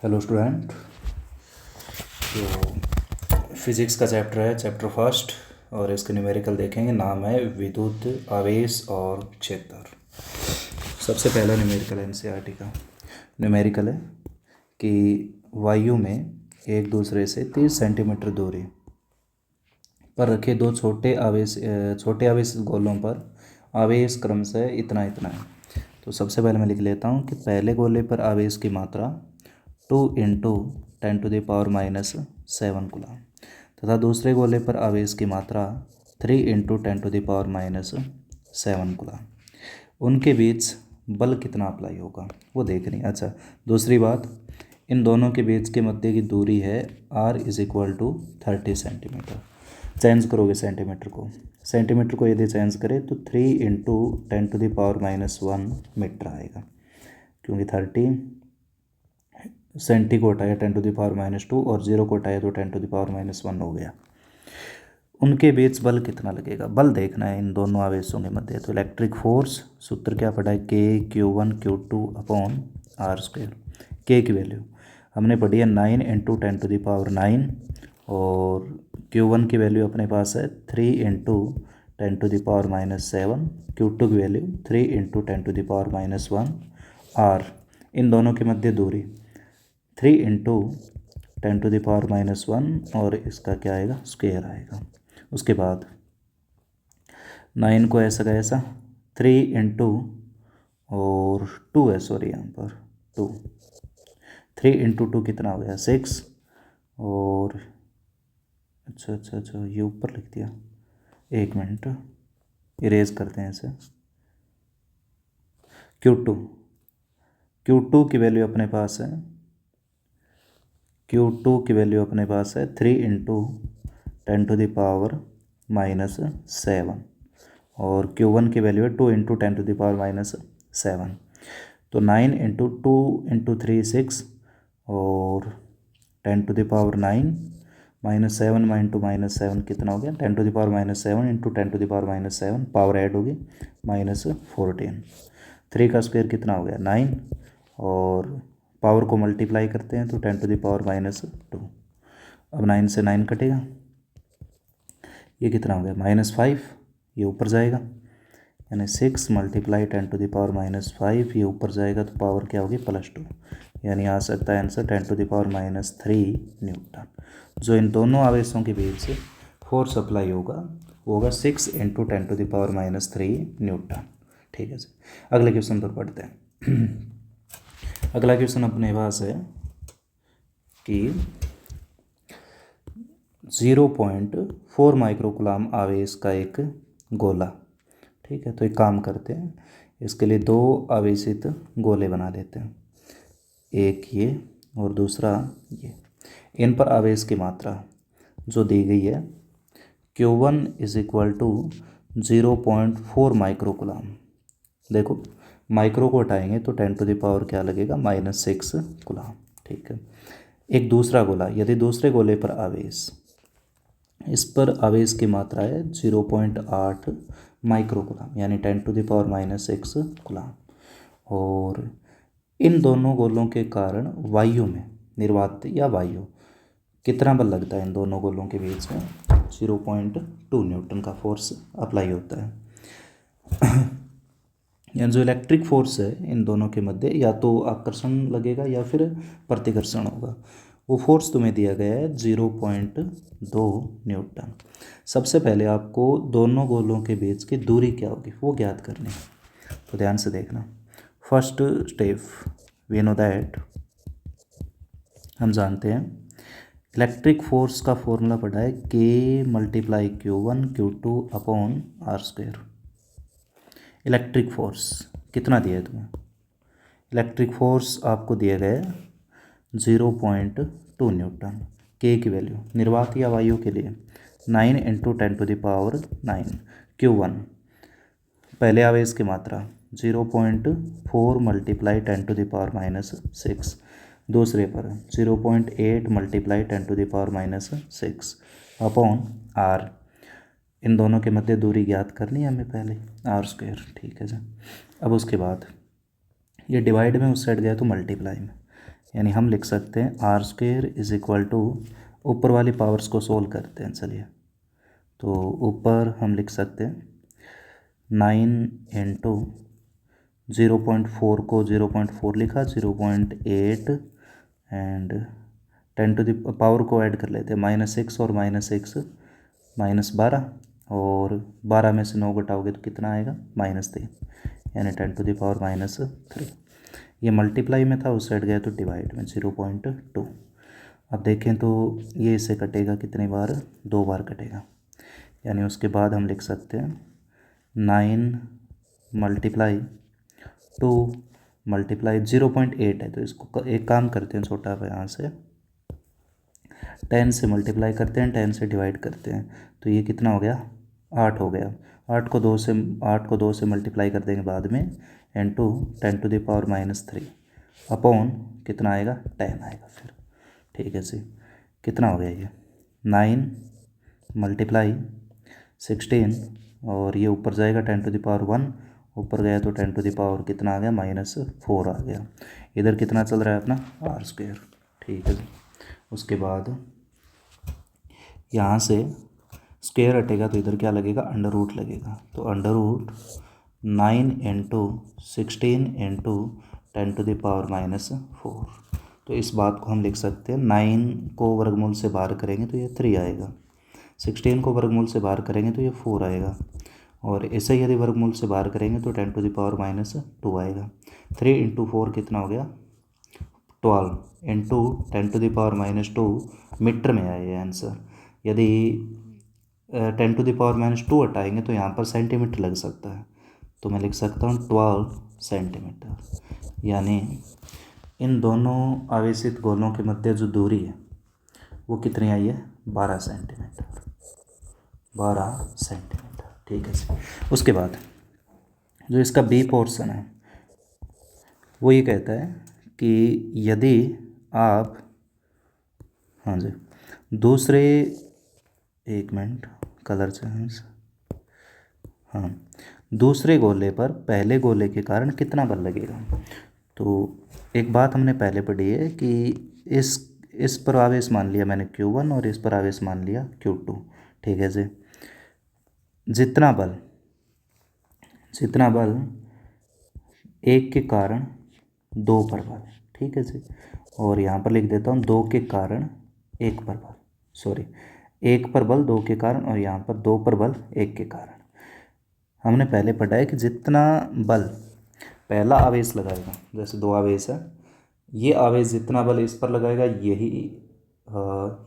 Hello student. तो physics का chapter है, चैप्टर फर्स्ट, और इसके न्यूमेरिकल देखेंगे। नाम है विद्युत आवेश और क्षेत्र। सबसे पहला न्यूमेरिकल है एनसीईआरटी का। न्यूमेरिकल है कि वायु में एक दूसरे से 30 सेंटीमीटर दूरी पर रखे दो छोटे आवेश गोलों पर आवेश क्रमशः इतना इतना है। तो सबसे पहले मैं लिख लेता हूँ कि पहले गोले पर आवेश की मात्रा 2 × 10⁻⁷ कूलम तथा दूसरे गोले पर आवेश की मात्रा 3 × 10⁻⁷ कूलम। उनके बीच बल कितना अप्लाई होगा वो देख रही। अच्छा, दूसरी बात, इन दोनों के बीच के मध्य की दूरी है r = 30 सेंटीमीटर। चेंज करोगे सेंटीमीटर को यदि चेंज करें तो 3 × 10⁻⁻1 मीटर आएगा, क्योंकि 30 सेंटी को हटाया 10⁻⁻2 और 0 को हटाया तो 10⁻⁻1 हो गया। उनके बीच बल कितना लगेगा, बल देखना है इन दोनों आवेशों के मध्य। तो इलेक्ट्रिक फोर्स सूत्र क्या पढ़ा है, K Q1 Q2/r²। के की वैल्यू हमने पढ़ी है 9 × 10⁹ और Q1 की वैल्यू अपने पास है 3 × 10⁻⁷, Q2 की वैल्यू 3 × 10⁻⁻1 r। इन दोनों के मध्य दूरी 3 × 10⁻⁻1 और इसका क्या आएगा, स्क्वायर आएगा। उसके बाद 9 को ऐसा का ऐसा 3 × और 2 है, सॉरी यहाँ पर 2, 3 × 2 कितना हो गया 6 और अच्छा ये ऊपर लिख दिया, एक मिनट इरेज करते हैं इसे। Q2 की वैल्यू अपने पास है, Q2 की वैल्यू अपने पास है 3 × 10⁻⁷ और Q1 की वैल्यू है 2 × 10⁻⁷। तो 9 × 2 × 3 6 और 10⁻⁹ -7 कितना हो गया, 10⁻⁷ × 10⁻⁷, पावर ऐड होगी -14। 3 का स्क्वायर कितना हो गया 9 और पावर को मल्टीप्लाई करते हैं तो 10⁻⁻2। अब 9 से 9 कटेगा, ये कितना हो गया -5, ये ऊपर जाएगा, यानी 6 × 10⁻⁵ ये ऊपर जाएगा तो पावर क्या होगी +2, यानी आ सकता है आंसर 10⁻³ न्यूटन। जो इन दोनों आवेशों के बीच फोर्स अप्लाई होगा वो होगा 6 × 10⁻³ न्यूटन। ठीक है जी, अगले क्वेश्चन पर पढ़ते हैं। अगला क्वेश्चन अपने पास है कि 0.4 माइक्रोकूलम आवेश का एक गोला। ठीक है, तो एक काम करते हैं, इसके लिए दो आवेशित गोले बना लेते हैं, एक ये और दूसरा ये। इन पर आवेश की मात्रा जो दी गई है Q1 = 0.4 माइक्रोकूलम। देखो माइक्रो को हटाएंगे तो 10⁻⁴ क्या लगेगा -6 कूलम। ठीक है, एक दूसरा गोला, यदि दूसरे गोले पर आवेश, इस पर आवेश की मात्रा है 0.8 माइक्रोकूलम यानी 10⁻⁻6 कूलम। और इन दोनों गोलों के कारण वायु में निर्वात या वायु कितना बल लगता है, इन दोनों गोलों के बीच में 0.2 न्यूटन का फोर्स अप्लाई होता है। यानी जो इलेक्ट्रिक फोर्स है इन दोनों के मध्य, या तो आकर्षण लगेगा या फिर प्रतिकर्षण होगा, वो फोर्स तुम्हें दिया गया है 0.2 न्यूटन। सबसे पहले आपको दोनों गोलों के बीच की दूरी क्या होगी वो ज्ञात करनी है, तो ध्यान से देखना। First step, we know that, हम जानते हैं इलेक्ट्रिक फोर्स का फॉर्मूला पढ़ा है K × Q1 Q2/r²। Electric force कितना दिया है तुम्हें, इलेक्ट्रिक फोर्स आपको दिया गया है 0.2 न्यूटन। K की वैल्यू निर्वात या वायु के लिए 9 × 10⁻⁹ Q1 पहले आवेश की मात्रा 0.4 × 10⁻⁻6, दूसरे पर 0.8 × 10⁻⁻6 अपॉन r। इन दोनों के मध्य दूरी ज्ञात करनी है हमें पहले, r²। ठीक है जी, अब उसके बाद ये डिवाइड में उस साइड गया तो मल्टीप्लाई में, यानी हम लिख सकते हैं r square is equal to, ऊपर वाली पावर्स को सोल्व करते हैं। चलिए, तो ऊपर हम लिख सकते हैं 9 इंटू 0.4 को 0.4 लिखा, 0.8 एंड 10 टू द पावर को ऐड कर लेते हैं, -6 और -6 -12, और 12 में से 9 घटाओगे तो कितना आएगा, -3, यानी 10 टू द पावर -3। ये मल्टीप्लाई में था, उस साइड गया तो डिवाइड में 0.2। अब देखें तो ये इससे कटेगा कितनी बार, 2 बार कटेगा, यानी उसके बाद हम लिख सकते हैं 9 मल्टीप्लाई 2 मल्टीप्लाई 0.8 है, तो इसको एक काम करते हैं छोटा पे, यहाँ से 10 से मल्टीप्लाई करते हैं, 10 से डिवाइड करते हैं, तो ये कितना हो गया, 8 हो गया। 8 को 2 से मल्टीप्लाई कर देंगे बाद में, into 10 to the power -3 upon कितना आएगा, 10 आएगा फिर। ठीक है जी, कितना हो गया ये, 9 मल्टीप्लाई 16, और ये ऊपर जाएगा 10 टू द पावर 1, ऊपर गया तो 10 टू द पावर कितना आ गया, -4 आ गया। इधर कितना चल रहा है अपना, आर स्क्वेयर। ठीक है जी, उसके बाद यहाँ से स्क्वेयर हटेगा तो इधर क्या लगेगा, अंडर रूट लगेगा, तो under root 9 into 16 into 10 to the power -4। तो इस बात को हम लिख सकते हैं, 9 को वर्गमूल से बाहर करेंगे तो ये 3 आएगा, 16 को वर्गमूल से बाहर करेंगे तो ये 4 आएगा, और ऐसे यदि वर्गमूल से बाहर करेंगे तो 10 टू द पावर -2 आएगा। 3 इंटू 4 कितना हो गया, 12 into 10 to the power -2 metre में आया आंसर। यदि 10 टू द पावर -2 हटाएंगे तो यहाँ पर सेंटीमीटर लग सकता है, तो मैं लिख सकता हूँ 12 सेंटीमीटर, यानी इन दोनों आवेशित गोलों के मध्य जो दूरी है वो कितनी आई है, 12 सेंटीमीटर, 12 सेंटीमीटर। ठीक है जी, उसके बाद जो इसका बी पोर्शन है वो ये कहता है कि यदि आप, हाँ जी, दूसरे, एक मिनट, कलर चेंज, हाँ, दूसरे गोले पर पहले गोले के कारण कितना बल लगेगा। तो एक बात हमने पहले पढ़ी है कि इस पर आवेश मान लिया मैंने Q1 और इस पर आवेश मान लिया Q2। ठीक है जी, जितना बल एक के कारण 2 पर बल, ठीक है जी, और यहाँ पर लिख देता हूँ 2 के कारण 1 पर बल, सॉरी, 1 पर बल 2 के कारण, और यहाँ पर 2 पर बल 1 के कारण। हमने पहले पढ़ा है कि जितना बल पहला आवेश लगाएगा, जैसे 2 आवेश है, ये आवेश जितना बल इस पर लगाएगा,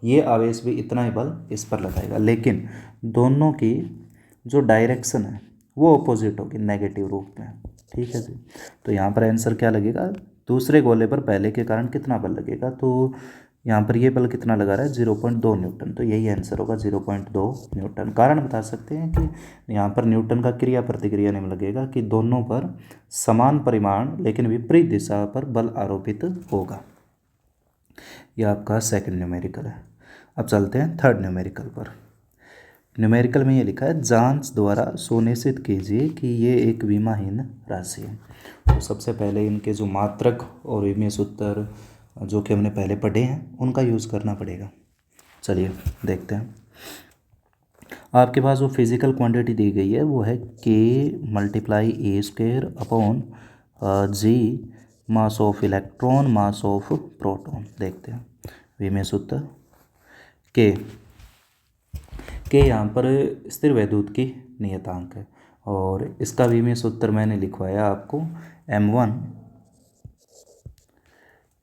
ये आवेश भी इतना ही बल इस पर लगाएगा, लेकिन दोनों की जो डायरेक्शन है वो अपोजिट होगी, नेगेटिव रूप में। ठीक है जी, तो यहाँ पर आंसर क्या लगेगा, दूसरे गोले पर पहले के कारण कितना बल लगेगा, तो यहाँ पर ये बल कितना लगा रहा है, 0.2 न्यूटन, तो यही आंसर होगा 0.2 न्यूटन। कारण बता सकते हैं कि यहाँ पर न्यूटन का क्रिया प्रतिक्रिया नियम लगेगा कि दोनों पर समान परिमाण लेकिन विपरीत दिशा पर बल आरोपित होगा। यह आपका सेकंड न्यूमेरिकल है। अब चलते हैं थर्ड न्यूमेरिकल पर। न्यूमेरिकल में ये लिखा है, जांच द्वारा सुनिश्चित कीजिए कि ये एक विमाहीन राशि है। तो सबसे पहले इनके जो मात्रक और विमीय सूत्र जो कि हमने पहले पढ़े हैं उनका यूज़ करना पड़ेगा। चलिए देखते हैं। आपके पास जो फिजिकल क्वांटिटी दी गई है वो है K multiply A² upon G mass of electron mass of proton. देखते हैं विमीय सूत्र। K यहाँ पर स्थिर वैद्युत की नियतांक है, और इसका विमीय सूत्र मैंने लिखवाया आपको,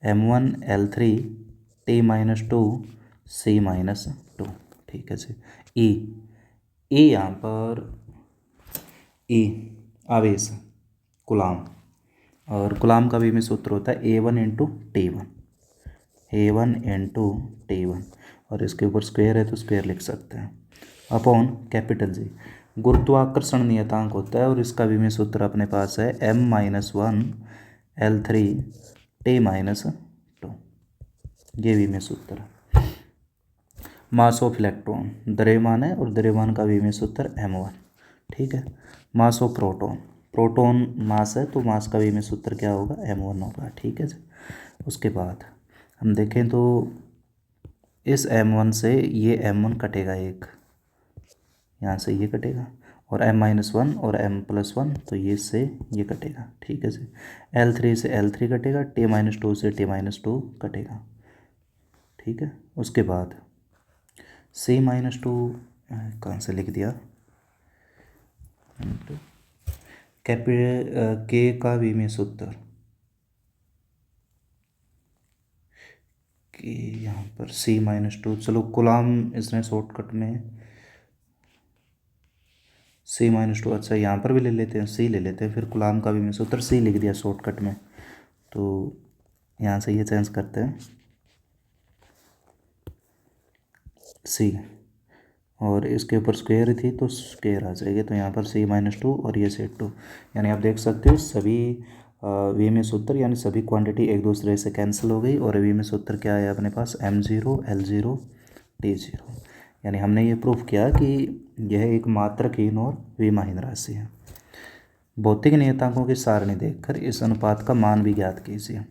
M1 L3 T-2 C-2। ठीक है जी। E यहाँ पर E आवेश कूलाम, और कूलाम का विमीय सूत्र होता है A1 इंटू T1, और इसके ऊपर स्क्वायर है तो स्क्वायर लिख सकते हैं, अपॉन कैपिटल जी गुरुत्वाकर्षण नियतांक होता है, और इसका विमीय सूत्र अपने पास है M-1 L3 T-2। ये विमीय सूत्र है। मास ऑफ इलेक्ट्रॉन द्रव्यमान है, और द्रव्यमान का विमीय सूत्र M1। ठीक है। मास ऑफ प्रोटॉन मास है, तो मास का विमीय सूत्र क्या होगा, M1 होगा। ठीक है जी। उसके बाद हम देखें तो इस M1 से ये M1 कटेगा एक, यहाँ से ये कटेगा, और M-1 और M+1 तो ये से ये कटेगा। ठीक है जी। L3 से L3 कटेगा, T-2 से T-2 कटेगा। ठीक है। उसके बाद C-2 कहाँ से लिख दिया, के का V में सूत्र कि यहाँ पर C-2, चलो कुलाम इसने शॉर्टकट में C-2, अच्छा यहाँ पर भी ले लेते हैं, C ले लेते हैं, फिर कुलाम का भी में सूत्र C लिख दिया शॉर्टकट में, तो यहाँ से ये चेंज करते हैं C, और इसके ऊपर स्क्वायर थी तो स्क्वायर आ जाएगी, तो यहाँ पर C-2 और ये C2, यानी आप देख सकते हो सभी वी में सूत्र यानी सभी क्वांटिटी एक दूसरे से कैंसिल हो गई, और वी में सूत्र क्या है अपने पास M0 L0 T0, यानी हमने ये प्रूफ किया कि यह एक मात्रहीन और विमाहीन राशि है। भौतिक नियतांकों की सारणी देखकर इस अनुपात का मान भी ज्ञात कीजिए।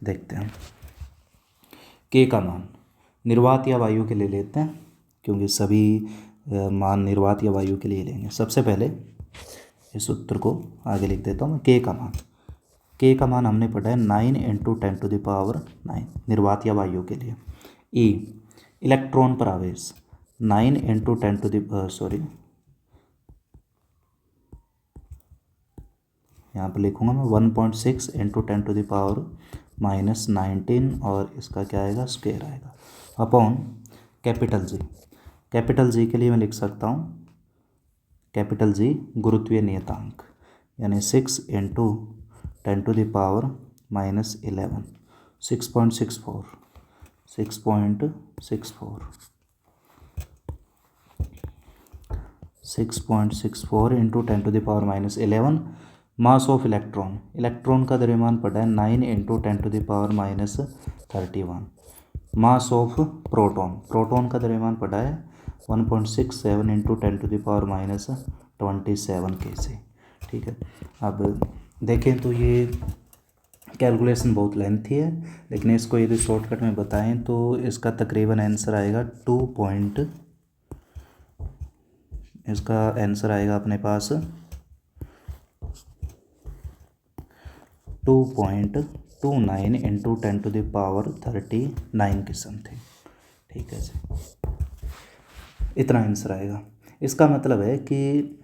देखते हैं के का मान निर्वात या वायु के लिए लेते हैं, क्योंकि सभी मान निर्वात या वायु के लिए लेंगे। सबसे पहले इस सूत्र को आगे लिख देता हूँ मैं। के का मान हमने पढ़ा है 9 × 10⁹ निर्वात या वायु के लिए। ई इलेक्ट्रॉन पर आवेश 9 × यहाँ पर लिखूँगा मैं 1.6 × 10⁻⁻19, और इसका क्या आएगा स्क्वायर आएगा, अपॉन कैपिटल जी के लिए मैं लिख सकता हूँ कैपिटल जी गुरुत्वीय नियतांक, यानी 6 × 10⁻⁻11 6.64 × 10⁻11 मास ऑफ इलेक्ट्रॉन का द्रव्यमान पड़ा है 9 × 10⁻31। मास ऑफ प्रोटॉन का द्रव्यमान पड़ा है 1.67 × 10⁻27 kg। ठीक है। अब देखें तो ये कैलकुलेशन बहुत लेंथी है, लेकिन इसको यदि शॉर्टकट में बताएं तो इसका तकरीबन आंसर आएगा इसका आंसर आएगा अपने पास 2.29 × 10⁻39 की समथिंग। ठीक है जी, इतना आंसर आएगा। इसका मतलब है कि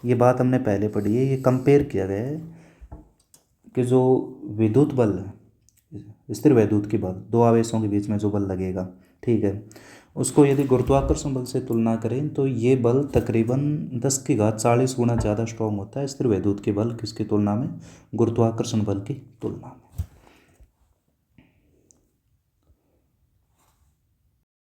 ये बात हमने पहले पढ़ी है, ये कंपेयर किया गया है कि जो विद्युत बल है, स्थिर वैद्युत की बल, दो आवेशों के बीच में जो बल लगेगा, ठीक है, उसको यदि गुरुत्वाकर्षण बल से तुलना करें तो ये बल तकरीबन 10⁻40 गुना ज़्यादा स्ट्रॉन्ग होता है स्थिर वैद्युत के बल किसकी तुलना में, गुरुत्वाकर्षण बल की तुलना में।